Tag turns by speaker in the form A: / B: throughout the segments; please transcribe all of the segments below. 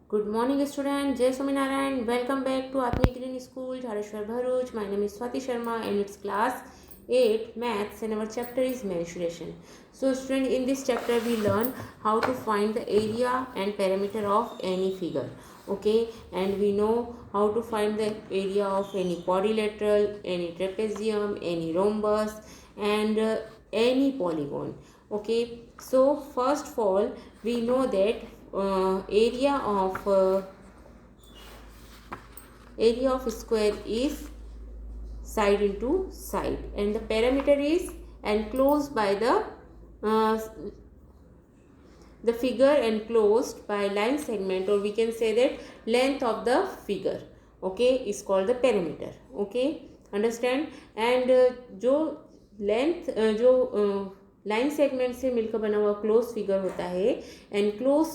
A: Good morning, student. Jai Swaminarayan. Welcome back to Atmi Green School, Dhareshwar Bharuch. My name is Swati Sharma and it's class 8 maths and our chapter is mensuration. So, student, in this chapter we learn how to find the area and perimeter of any figure. Okay, and we know how to find the area of any quadrilateral, any trapezium, any rhombus, and any polygon. Okay, so first of all we know that area of square is side into side, and the perimeter is enclosed by uh, the figure enclosed by line segment, or we can say that length of the figure, okay, is called the perimeter. Okay, understand. And जो length जो line segment से मिलकर बना हुआ close figure होता है, enclose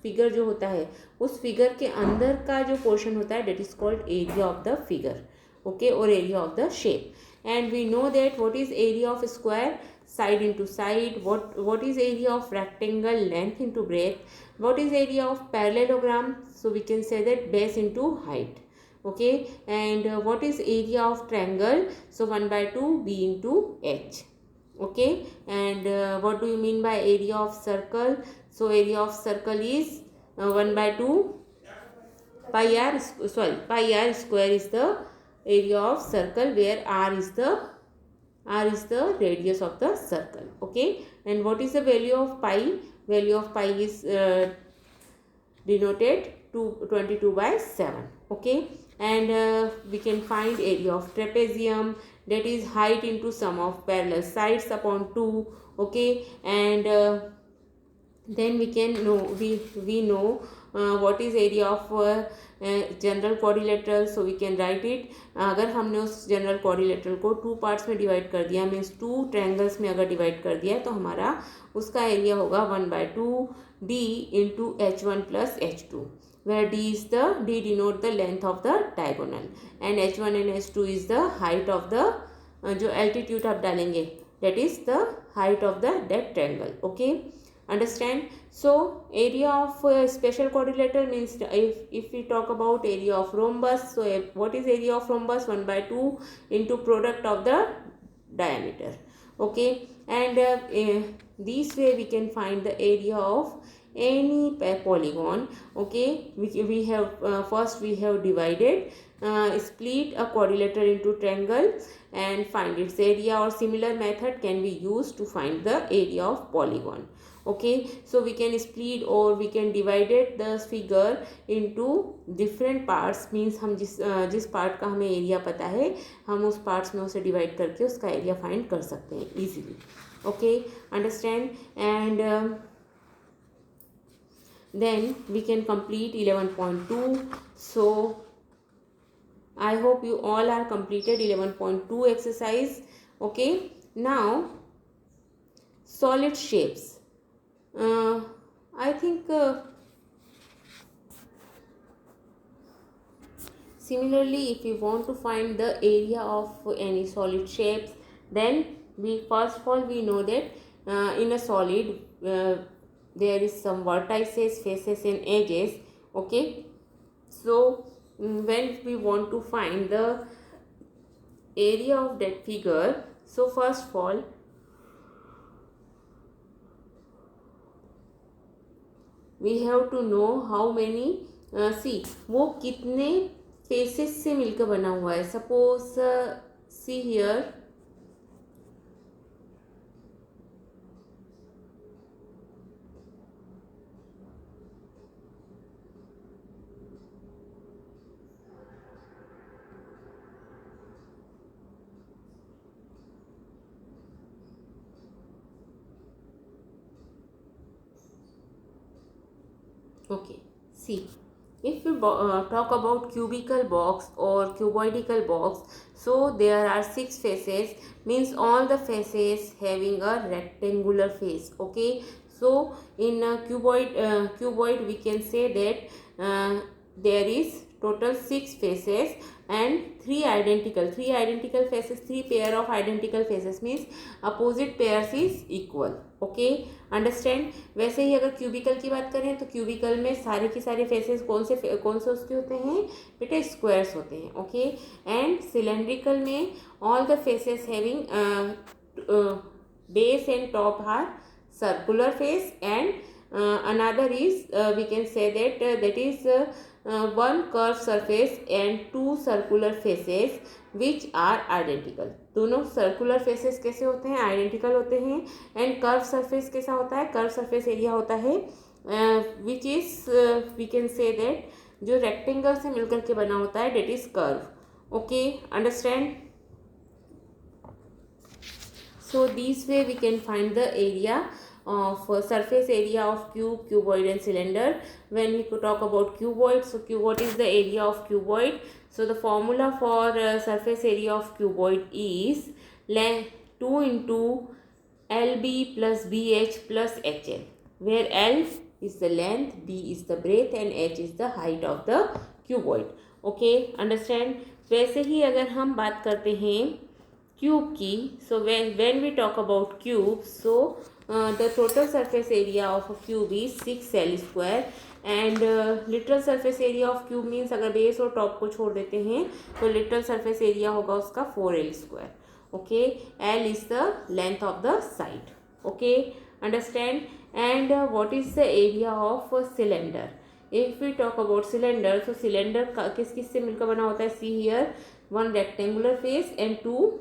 A: figure जो होता है, उस फिगर के अंदर का जो पोर्शन होता है that is called area of the figure. Okay, or area of the shape. And we know that what is area of square, side into side. What is area of rectangle, length into breadth. What is area of parallelogram, so we can say that base into height. Okay, and what is area of triangle, so 1 by 2 b into h. Okay, and what do you mean by area of circle, so area of circle is 1 by 2 pi r square is the area of circle, where r is the radius of the circle. Okay, and what is the value of pi? Value of pi is denoted to 22 by 7. Okay, and we can find area of trapezium, that is height into sum of parallel sides upon 2. Okay, and then we can know we know what is area of general quadrilateral, so we can write it. अगर हमने उस general quadrilateral को 2 parts में divide कर दिया, means 2 triangles में अगर divide कर दिया, तो हमारा उसका एरिया होगा 1 by 2 d into h1 plus h2, where d denote the length of the diagonal and h1 and h2 is the height of the जो altitude आप डालेंगे, that is the height of the that triangle. Okay, understand. So area of special quadrilateral means, if we talk about area of rhombus, so what is area of rhombus? 1 by 2 into product of the diameter. Okay, and this way we can find the area of any polygon. Okay, we have first we have divided split a quadrilateral into triangle and find its area, or similar method can be used to find the area of polygon. Okay, so we can split or we can divided the figure into different parts, means हम जिस part का हमें area पता है, हम उस parts में उसे डिवाइड करके उसका एरिया फाइंड कर सकते हैं easily. Okay, understand. And then we can complete 11.2. so I hope you all are completed 11.2 exercise. Okay, now solid shapes. I think similarly, if you want to find the area of any solid shapes, then we first of all we know that in a solid there is some vertices, faces and edges. Okay, so when we want to find the area of that figure, so first of all we have to know how many see वो कितने faces से मिलकर बना हुआ है. Suppose see here, okay, see, if we talk about cubical box or cuboidal box, so there are 6 faces, means all the faces having a rectangular face. Okay, so in a cuboid we can say that there is total 6 faces and 3 identical faces, 3 pair of identical faces means opposite pairs is equal. Okay understand. वैसे ही अगर cubicle की बात करें तो cubicle में सारे के सारे फेसेस कौन से उसके होते हैं बेटे, स्क्वायर्स होते हैं. ओके एंड सिलेंड्रिकल में all the faces having base and top are circular face and another is we can say that is one curved surface and two circular faces which are identical. दोनों circular faces कैसे होते हैं, identical होते हैं. And curve surface कैसा होता है, curve surface area होता है which is we can say that जो रेक्टेंगल से मिलकर के बना होता है, that is curve. Okay understand. So this way we can find the area of surface area of cube, cuboid and cylinder. When we talk about cuboid, so what is the area of cuboid? So the formula for surface area of cuboid is 2 into LB plus BH plus HL, where L is the length, B is the breadth and H is the height of the cuboid. Okay, understand? वैसे ही अगर हम बात करते हैं cube की, so when we talk about cube, so the total surface area of a cube is 6L square and literal surface area of cube means अगर base और top को छोड़ देते हैं तो literal surface area होगा उसका 4L square. Okay, L is the length of the side. Okay, understand? And what is the area of a cylinder? If we talk about cylinder, so cylinder किस से मिलकर बना होता है, see here one rectangular face and two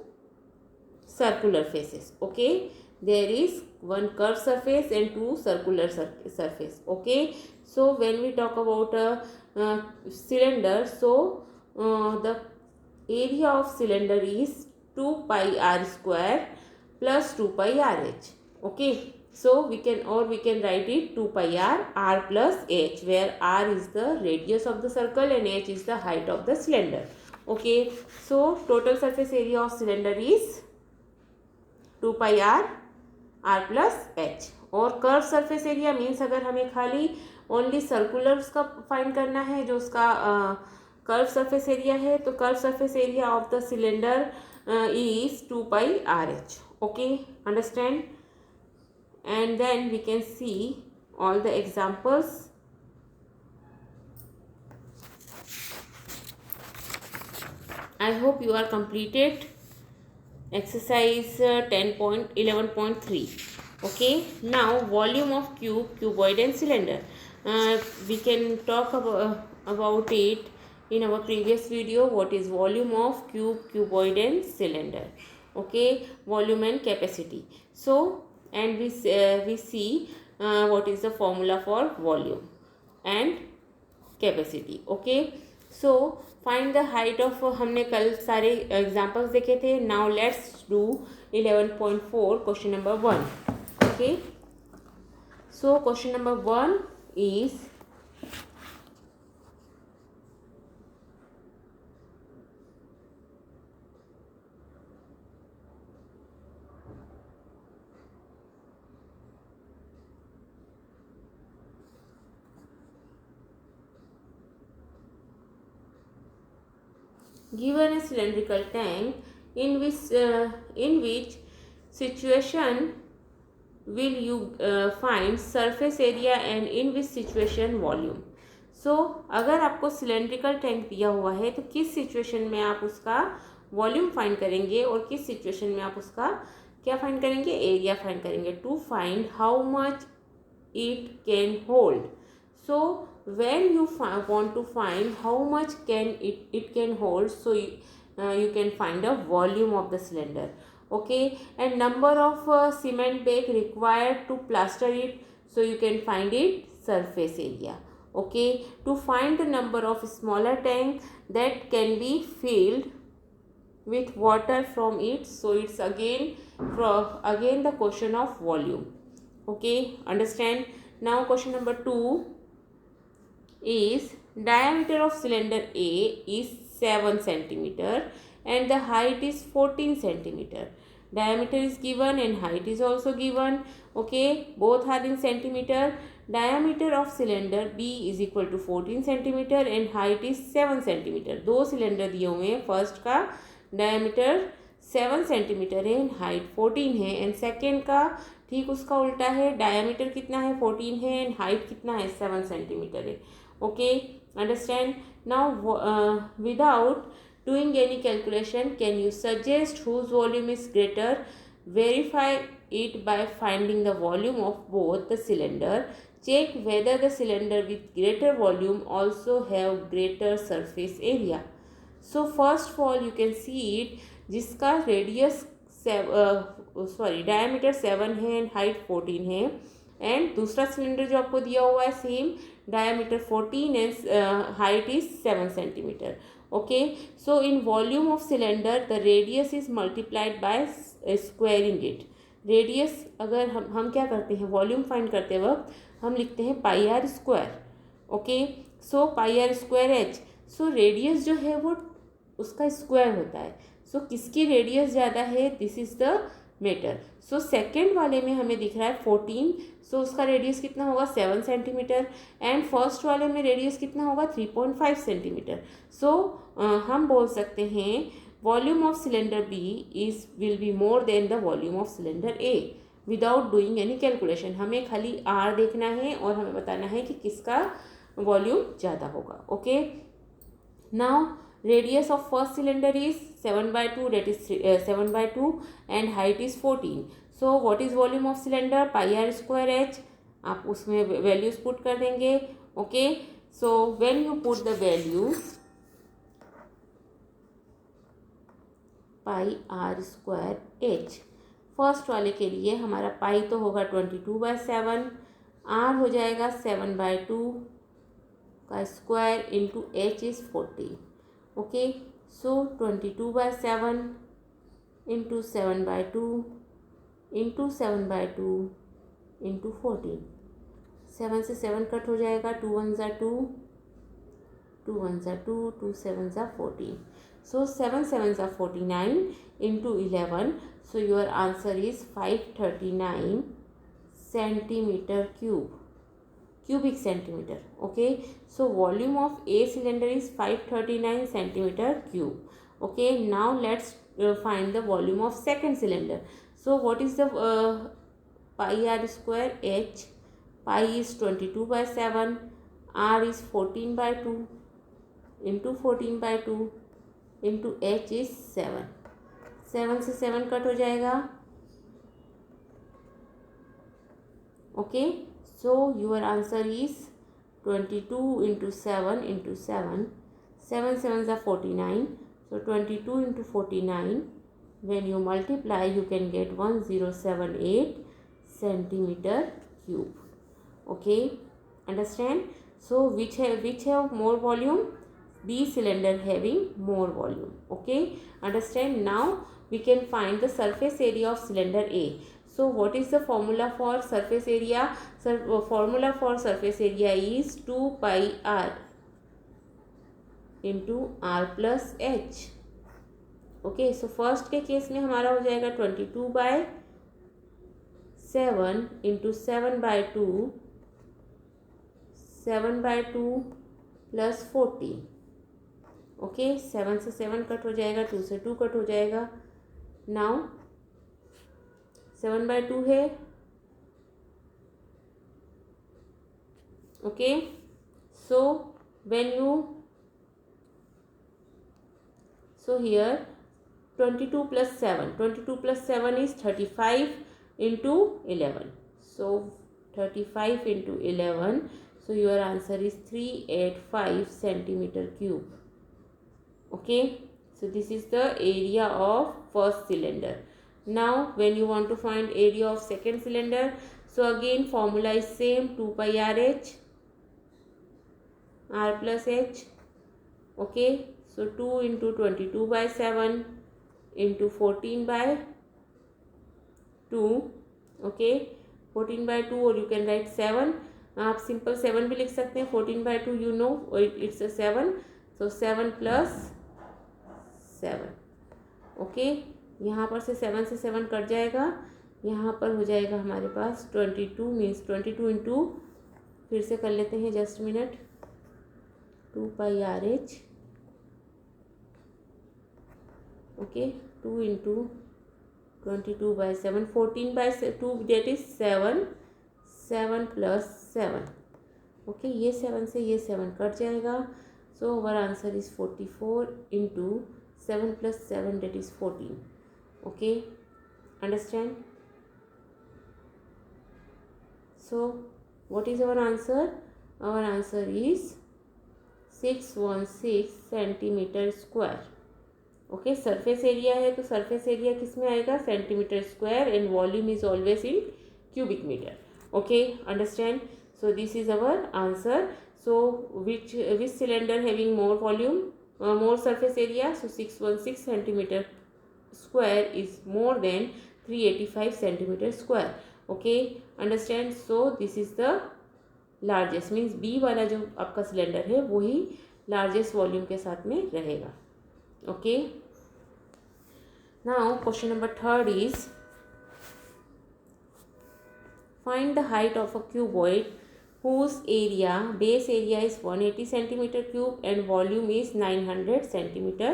A: circular faces. Okay, there is one curved surface and two circular surface. Okay, so when we talk about a cylinder, so the area of cylinder is 2 pi r square plus 2 pi rh. Okay, so we can write it 2 pi r plus h, where r is the radius of the circle and h is the height of the cylinder. Okay, so total surface area of cylinder is 2 pi r plus h. और curve surface area means अगर हमें खाली only circular उसका find करना है, जो उसका curve surface area है, तो curve surface area of the cylinder is 2 pi RH. Okay understand. And then we can see all the examples. I hope you are completed exercise 10.11.3. Okay, now volume of cube, cuboid and cylinder. We can talk about it in our previous video. What is volume of cube, cuboid and cylinder? Okay, volume and capacity. So and we see what is the formula for volume and capacity. Okay, so find the height of, हमने कल सारे examples देखे थे. Now let's do 11.4 question number 1. Okay, so question number 1 is given a cylindrical tank in which situation will you find surface area and in which situation volume. So अगर आपको cylindrical tank दिया हुआ है तो किस situation में आप उसका वॉल्यूम फाइंड करेंगे और किस सिचुएशन में आप उसका क्या फाइंड करेंगे, एरिया फाइंड करेंगे. To find how much it can hold. So when you want to find how much it can hold, so you can find a volume of the cylinder. Okay, and number of cement bag required to plaster it, so you can find it surface area. Okay, to find the number of smaller tank that can be filled with water from it, so it's again the question of volume. Okay, understand. Now question number 2 is diameter of cylinder A is 7 centimeter and the height is 14 centimeter. Diameter is given and height is also given. Okay, both are in centimeter. diameter of cylinder B is equal to 14 centimeter and height is 7 centimeter. दो cylinder दिए हुए हैं, first का diameter 7 centimetre है and height 14 है and second का ठीक उसका उल्टा है, डायमीटर कितना है 14 है एंड हाइट कितना है 7 सेंटीमीटर है. Okay, understand. Now without doing any calculation, can you suggest whose volume is greater? Verify it by finding the volume of both the cylinder. Check whether the cylinder with greater volume also have greater surface area. So first of all you can see it, जिसका radius diameter 7 है and height 14 है and दूसरा cylinder जो आपको दिया हुआ है same diameter 14 and height is 7 centimetre. Okay, so in volume of cylinder the radius is multiplied by squaring it. Radius अगर हम क्या करते हैं, वॉल्यूम फाइंड करते वक्त हम लिखते हैं pi are square. Okay, so pi are square h. So radius जो है वो उसका स्क्वायर होता है. सो किसकी रेडियस ज़्यादा है, this is the matter. So second वाले में हमें दिख रहा है 14, सो उसका रेडियस कितना होगा 7 सेंटीमीटर एंड फर्स्ट वाले में रेडियस कितना होगा 3.5 सेंटीमीटर. सो हम बोल सकते हैं volume of cylinder B is will be more than the volume of cylinder A without doing any calculation. हमें खाली आर देखना है और हमें बताना है कि किसका वॉल्यूम ज़्यादा होगा. Okay, now radius of first cylinder is 7/2, that is 7/2 and height is 14. so what is volume of cylinder, pi r square h. आप उसमें वैल्यूज पुट कर देंगे. Okay, so when you put the values pi are square H, first वाले के लिए हमारा पाई तो होगा 22/7, आर हो जाएगा 7/2 का square into H is 14. Okay, so 22/7 into 7/2 into 7/2 into 14. 7 से 7 कट हो जाएगा, 2 1 ज़ा 2, 2 1 ज़ा 2, 2 7 ज़ा 14. सो 7 7 ज़ा 49 into 11. So your answer is 539 centimetre cube, cubic centimeter. Okay, so volume of A cylinder is 539 centimeter cube. Okay, now let's find the volume of second cylinder. So what is the pi r square h? Pi is 22/7, r is 14/2 into 14/2 into h is 7. 7 से 7 cut हो जाएगा. Okay, so your answer is 22 into 7 into 7. 7 7s are 49. So 22 into 49. When you multiply, you can get 1078 centimeter cube. Okay, understand? So which have more volume? B cylinder having more volume. Okay, understand? Now we can find the surface area of cylinder A. So what is the formula for surface area? Formula for surface area is 2 pi r into r plus h. Okay, so first के case में हमारा हो जाएगा 22/7 into 7/2, 7/2 plus 14. Okay, 7 से 7 cut हो जाएगा, 2 से 2 cut हो जाएगा. नाउ 7/2 है. Okay, so when you, so here 22 plus 7, 22 plus 7 is 35 into 11. So 35 into 11, so your answer is 385 centimeter cube. Okay, so this is the area of first cylinder. Now when you want to find area of second cylinder, so again formula is same, 2 pi r h, r plus h. Okay, so 2 into 22/7 into 14/2. Okay, 14/2 or you can write 7. आप simple 7 भी लिख सकते हैं. 14/2 you know it's a 7, so 7 plus 7. Okay, यहाँ पर से 7 से 7 cut जाएगा. यहाँ पर हो जाएगा हमारे पास 22 मीन्स 22 इंटू फिर से कर लेते हैं, just minute. 2πRH, okay, 2 into 22/7, 14/2, that is 7, 7 + 7, okay. ये 7 से ये 7 कट जाएगा, so our answer is 44 into 7 + 7, that is 14, okay, understand. So what is our answer? Our answer is 616 centimetre square, okay. Surface area है तो surface area किस में आएगा? Centimetre square, and volume is always in cubic metre, okay, understand. So this is our answer. So which cylinder having more volume, more surface area? So 616 centimetre square is more than 385 centimeter square, okay, understand। So this is the largest, means B वाला जो आपका cylinder है वही largest volume के साथ में रहेगा, okay। Now question number 3 is find the height of a cuboid whose area, base area is 180 centimeter cube and volume is 900 centimeter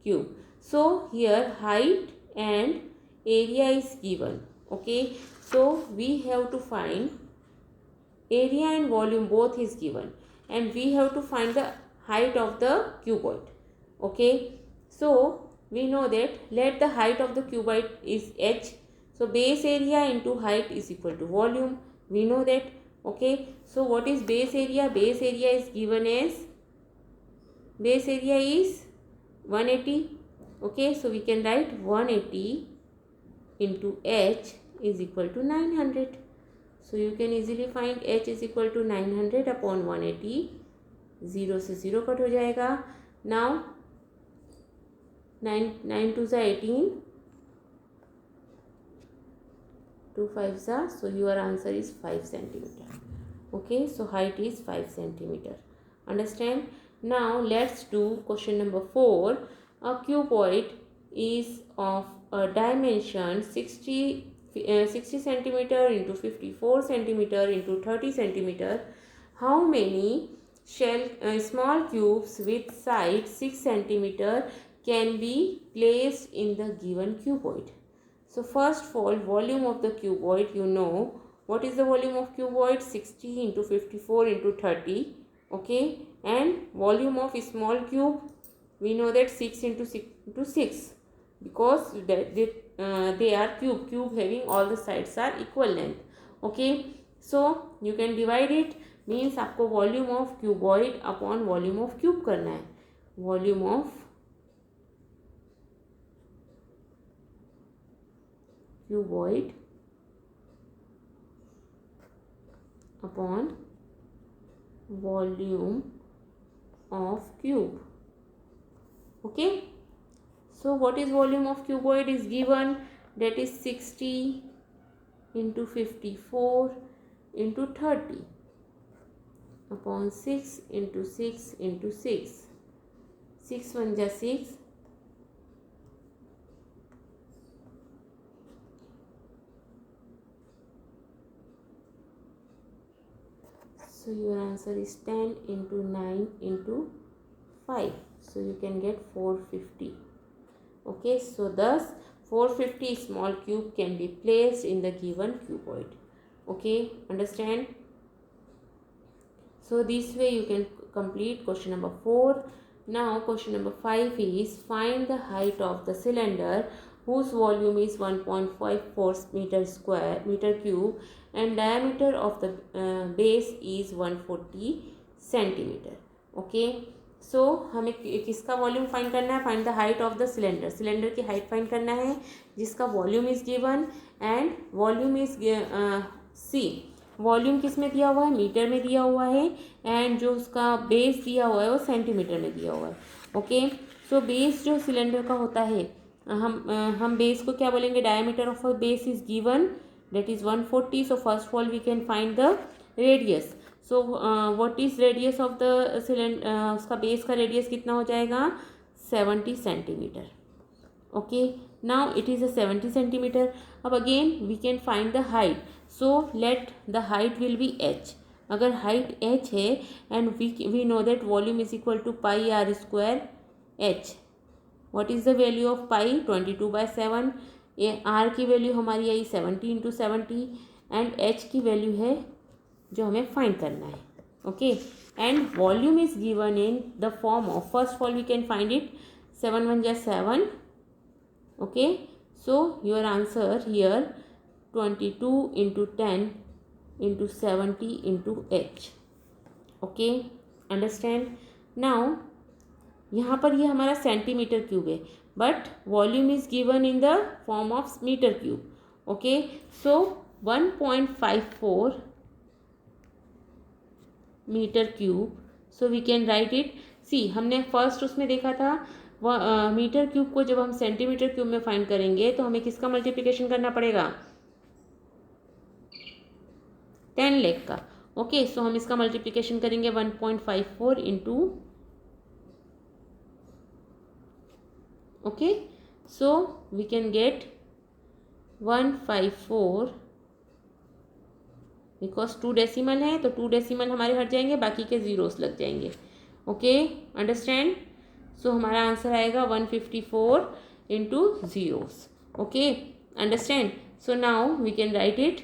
A: cube. So here height and area is given, okay, so we have to find area and volume, both is given, and we have to find the height of the cuboid, okay। So we know that let the height of the cuboid is h, so base area into height is equal to volume, we know that, okay। So what is base area? Base area is given as, base area is 180, okay, so we can write 180 into h is equal to 900, so you can easily find h is equal to 900 upon 180, 0 से 0 cut हो जाएगा। Now 9 2 सा 18, 2 5 सा, so your answer is 5 centimeter, okay, so height is 5 centimeter, understand। Now let's do question number 4. A cuboid is of a dimension 60 centimeter into 54 centimeter into 30 centimeter. How many small cubes with side 6 centimeter can be placed in the given cuboid? So first of all, volume of the cuboid, you know what is the volume of cuboid? 60 into 54 into 30, okay, and volume of small cube, we know that 6 into 6 into 6, because they are cube having all the sides are equal length, okay। So you can divide it, means आपको volume of cuboid upon volume of cube करना है, volume of cuboid upon volume of cube, okay। So what is volume of cuboid is given, that is 60 into 54 into 30 upon 6 into 6 into 6, 6 1 ja 6, so your answer is 10 into 9 into 5, so you can get 450, okay। So thus 450 small cube can be placed in the given cuboid, okay, understand। So this way you can complete question number 4. Now question number 5 is find the height of the cylinder whose volume is 1.54 meter cube and diameter of the base is 140 centimeter, okay। So हमें किसका volume find करना है? Find the height of the cylinder, cylinder की height find करना है जिसका volume is given and volume is see, volume किस में दिया हुआ है? मीटर में दिया हुआ है, एंड जो उसका बेस दिया हुआ है वो सेंटीमीटर में दिया हुआ है, ओके। सो बेस जो सिलेंडर का होता है, हम बेस को क्या बोलेंगे? Diameter of a base is given, that is 140, so first of all we can find the radius। so what is radius of the cylinder? उसका बेस का रेडियस कितना हो जाएगा? 70 centimetre, okay। now it is a 70 centimeter। अब again we can find the height, so let the height will be h, अगर height h है and we know that volume is equal to pi are square h, what is the value of pi 22/7, ये r की value हमारी आई 70 × 70 and h की value है जो हमें फाइंड करना है. Okay, and volume is given in the form of, first of all we can find it 7 1 = 7. Okay, so your answer here 22 × 10 × 70 × h. Okay, understand. Now यहाँ पर ये हमारा सेंटीमीटर क्यूब है but volume is given in the form of metre cube. Okay, so 1.54 metre cube. So we can write it. See, हमने first उसमें देखा था metre cube को जब हम सेंटीमीटर क्यूब में फाइंड करेंगे तो हमें किसका मल्टीप्लिकेशन करना पड़ेगा, 10 लाख का. ओके, सो हम इसका मल्टीप्लिकेशन करेंगे 1.54 into. Okay, so we can get 154 because 2 decimal है तो 2 डेसिमल हमारे हट जाएंगे, बाकी के जीरोस लग जाएंगे. Okay, understand. सो हमारा आंसर आएगा 154 into zeros. Okay, understand. So now we can write it.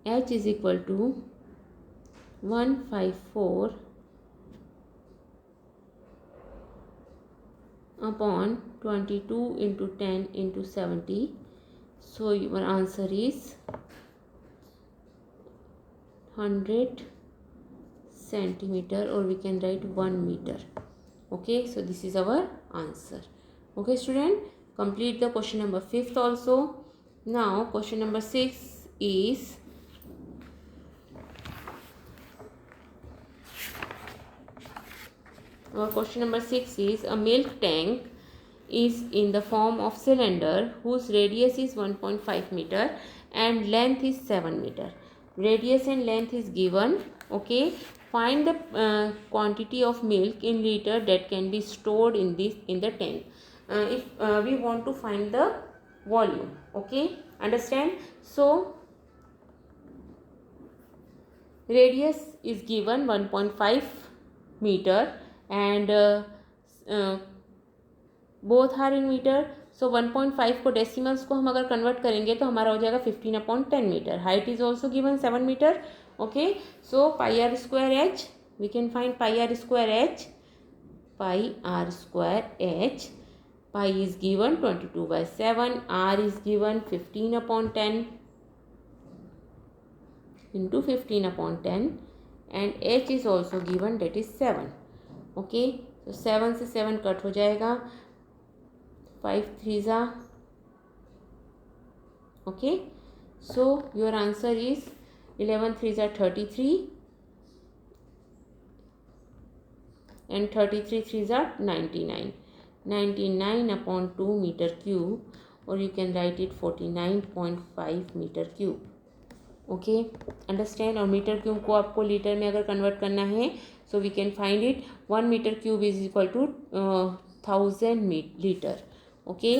A: h is equal to 154 upon 22 into 10 into 70. So your answer is 100 centimeter, or we can write 1 meter. Okay, so this is our answer. Okay student, complete the question number 5th also. Now question number 6 is our question number 6 is a milk tank is in the form of cylinder whose radius is 1.5 meter and length is 7 meter. Radius and length is given. Okay, find the quantity of milk in liter that can be stored in the tank. If we want to find the volume. Okay, understand. So radius is given 1.5 meter and both are in metre. So 1.5 को decimals को हम अगर convert करेंगे तो हमारा हो जाएगा 15/10 metre. Height is also given 7 metre. Okay, so pi are square H, we can find pi are square H. Pi are square H, pi is given 22/7, R is given 15/10 into 15/10 and h is also given, that is 7. Okay, तो 7 से 7 cut हो जाएगा, 5 3s. Okay, so your answer is 11 3s 33 and 33 3s 99. 99/2 metre cube, और you can write it 49.5 metre cube. Okay, understand. और metre cube को आपको litre में अगर कन्वर्ट करना है so we can find it. 1 metre cube is equal to 1000 litre. Okay,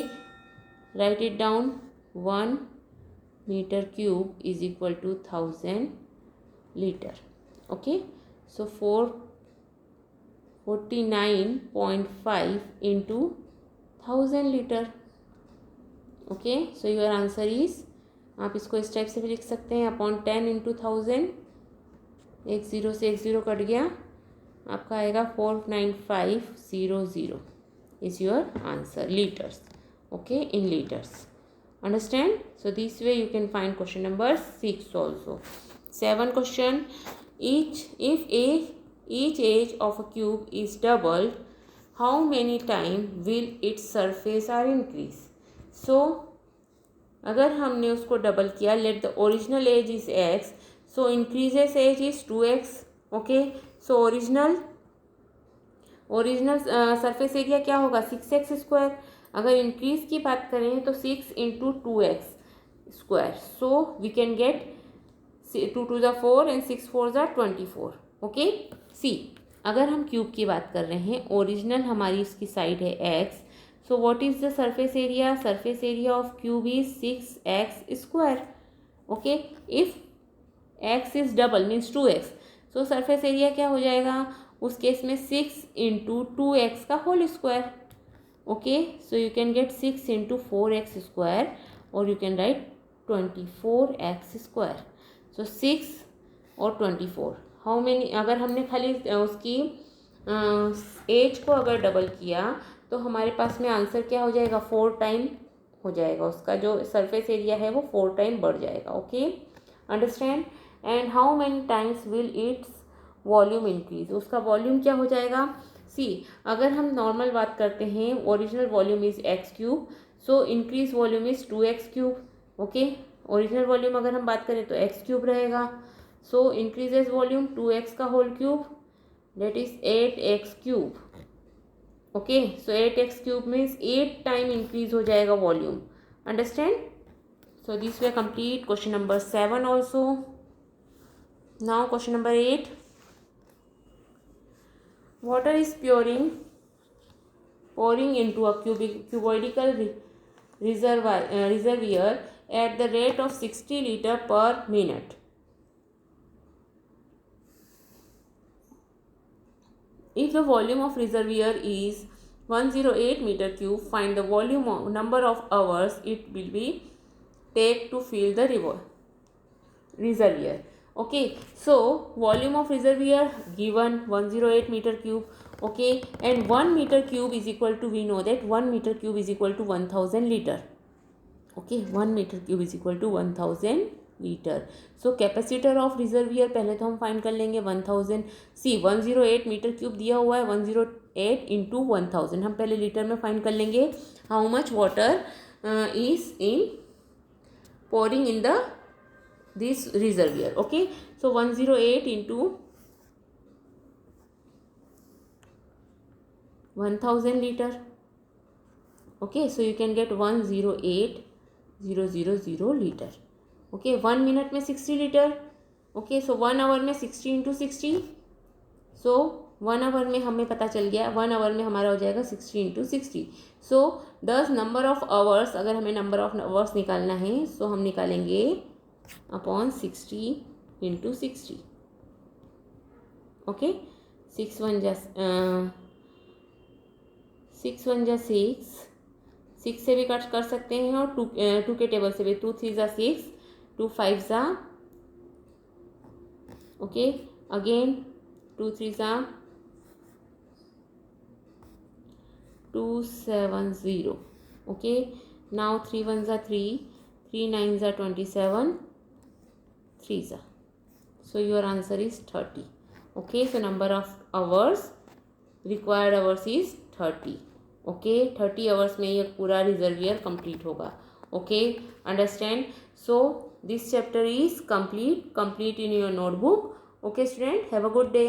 A: write it down. 1 metre cube is equal to 1000 litre. Okay, so 49.5 into 1000 litre. Okay, so your answer is, आप इसको इस type से भी लिख सकते हैं, upon 10 into 1000. एक zero से एक ज़ीरो कट गया, आपका आएगा 49500 is your answer. Litres. Okay, in litres. Understand. So this way you can find question number 6 also. 7 question. each edge of a cube is doubled, how many time will its surface are increase? So अगर हमने उसको double किया, let the original edge is x, so increases edge is 2x. Okay, so original surface area क्या होगा, 6x². अगर increase की बात करें तो 6 into 2x². So we can get 2 2 4 and 6 4 24. Okay, see, अगर हम क्यूब की बात कर रहे हैं, ओरिजिनल हमारी इसकी साइड है x. So what is the surface area? Surface area of cube is 6x square. Okay, if x is double means 2x, so surface area क्या हो जाएगा उस केस में 6 इंटू 2x का whole square. Okay, so you can get 6 into 4x square और you can write 24x square. So 6 और 24 how many, अगर हमने खाली उसकी एज को अगर डबल किया तो हमारे पास में आंसर क्या हो जाएगा 4 टाइम हो जाएगा, उसका जो सरफेस एरिया है वो 4 टाइम बढ़ जाएगा. Okay, understand. And how many times will its volume increase, उसका वॉल्यूम क्या हो जाएगा. सी, अगर हम नॉर्मल बात करते हैं original volume is x cube, so increase volume is 2x cube. Okay, original volume अगर हम बात करें तो एक्स क्यूब रहेगा. सो इंक्रीजेज वॉल्यूम 2x का whole cube, that is 8x cube. Okay, so 8x cube means 8 time increase हो जाएगा volume. Understand. So this way complete question number 7 also. Now question number 8. Water is pouring into a cuboidal reservoir at the rate of 60 liter per minute. If the volume of reservoir is 108 meter cube, find the volume of number of hours it will be take to fill the reservoir. Okay, so volume of reservoir given 108 meter cube. Okay, and 1 meter cube is equal to, we know that 1 meter cube is equal to 1000 liter. Okay, 1 meter cube is equal to 1000 litre. So capacitor of reservoir पहले तो हम find कर लेंगे 1000. सी 108 metre cube दिया हुआ है, 108 into 1000 हम पहले लीटर में फाइंड कर लेंगे. How much water is in pouring in the this reservoir. Okay, so 108 into 1000 litre. Okay, so you can gate 108,000 litre. Okay, 1 minute में 60 लीटर. ओके, सो 1 आवर में 60 इंटू 60. सो 1 आवर में हमें पता चल गया 1 आवर में हमारा हो जाएगा 60 into 60. So 10 number of hours, अगर हमें नंबर ऑफ आवर्स निकालना है सो हम निकालेंगे अपॉन 60 इंटू 60. ओके, 6 1 जा 6 से भी कट कर सकते हैं और 2 के टेबल से भी. 2 3 जा 6, 2 5 जा. ओके, अगेन 2 3 जा 270. ओके, नाउ 3 1 जा 3, 3 9 जा 27, 3 जा. सो your answer is 30. Okay, so number of hours required hours is 30. Okay, 30 hours में ये पूरा रिजर्वियर कंप्लीट होगा. Okay, understand. So this chapter is complete in your notebook. Okay student, have a good day.